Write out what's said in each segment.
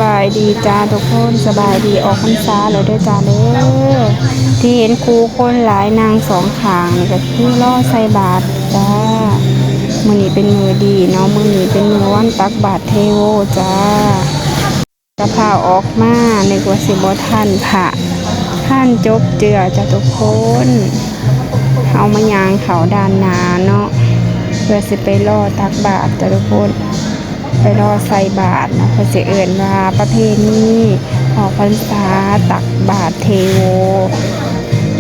บายดีจ้าทุกคนสบายดีออกพรรษาแล้วเด้อจ้าเด้อที่เห็นครูคนหลายนางสองขางนี่ก็คือล่อใส่บาตรจ้ามื้อนี้เป็นมือดีเนาะมื้อนี้เป็นมือวันตักบาตรเทโวจ้ากระพาออกมาในกว่าสิบ่ทันพระท่านจบเจือจ้าทุกคนเอามายางเขาด้านหน้าเนาะเพื่อสิไปล่อตักบาตรจ้าทุกคนไปรอใส่บาตรนะเขาจะเอื่นว่าประเพณีออกพรรษาตักบาตรเทโว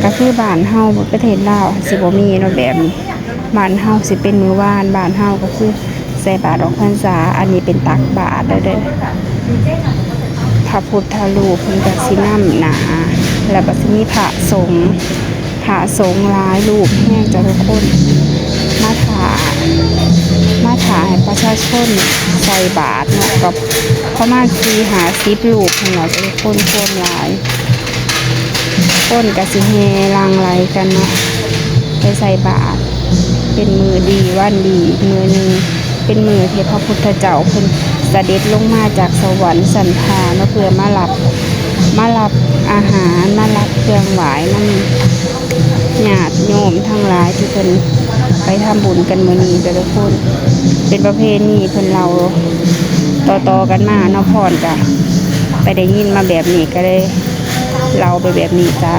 ก็คือบ้านเฮาประเทศลาวสิบ่มีเนาะแบบนี้บ้านเฮาสิเป็นมื้อวานบ้านเฮาก็คือใส่บาตรออกพรรษาอันนี้เป็นตักบาตรเด้อพระพุทธรูปเพิ่นก็สินำหนาแล้วก็สิมีพระสงฆ์หลายรูปแห้งจ้ะทุกคนมาถ่ายประชาชนใส่บาตรเนาะกับประมาณ40-50รูปเนาะทุกคนหลายคนก็สิแห่ลังไหลกันเนาะไปใส่บาตรเป็นมือดีวันดีอีกมือนึงเป็นมือที่พระพุทธเจ้าเพิ่นเสด็จลงมาจากสวรรค์สันพาเนาะเพื่อมารับอาหารมารับเครื่องไหว้นำญาติโยมทั้งหลายที่เพิ่นไปทำบุญกันมื้อนี้แต่ละคนเป็นประเพณีเพิ่นเราต่อกันมาเนาะพรจ้ะไปได้ยินมาแบบนี้ก็เลยเราไปแบบนี้จ้า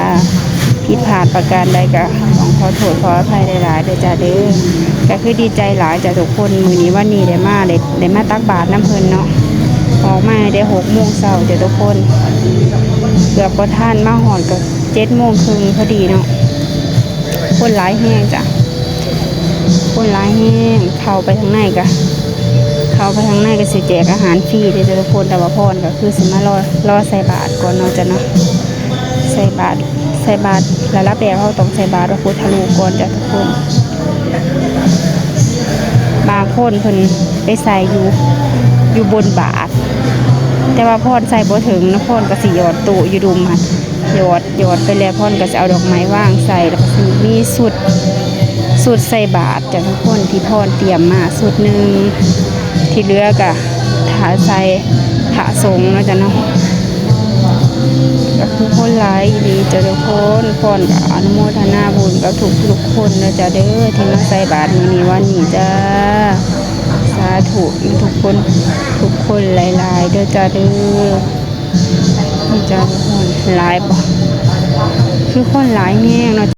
ผิดพลาดประการใดก็ต้องขอโทษขออภัยหลายๆเด้อจ้าเด้อก็คือดีใจหลายจ้ะทุกคนมื้อนี้วันนี้ได้มาตักบาตรน้ำเพิ่นเนาะออกมาได้6 โมงเช้าจ้ะทุกคนเกือบบ่ทันมาฮอดก็7 โมงครึ่งพอดีเนาะคนหลายแห้งจ้ะคนหลายแห้งเข้าไปทางในก็สิแจกอาหารฟรีเด้อทุกคนแต่ว่าพรก็คือสิมารอใส่บาตรก่อนเนาะจ้ะเนาะใส่บาตรแล้วรับแบบเขาต้องใส่บาตรพระพุทธรูปก่อนจ้ะทุกคนบางคนเพิ่นไปใส่อยู่บนบาตรแต่ว่าพรใส่บ่ถึงนะพรก็สิหยอดตู้อยู่ดุมค่ะหยอดไปแล้วพรก็จะเอาดอกไม้วางใส่แล้วก็สิมีสุดใส่บาตรจ้ะทุกคนที่พรเตรียมมาสุดหนึ่งที่เหลือก็ถาใส่พระสงฆ์เนาะจ้ะเนาะก็คือคนหลายดีจ้ะทุกคนพรก็อนุโมทนาบุญกับทุกคนนะจ้ะเด้อที่มาใส่บาตรมื้อนี้วันนี้จ้าสาธุทุกคนหลายๆเด้อจ้าเด้อนี่จ้าทุกคนหลายบ่คือคนหลายแห้งเนาะ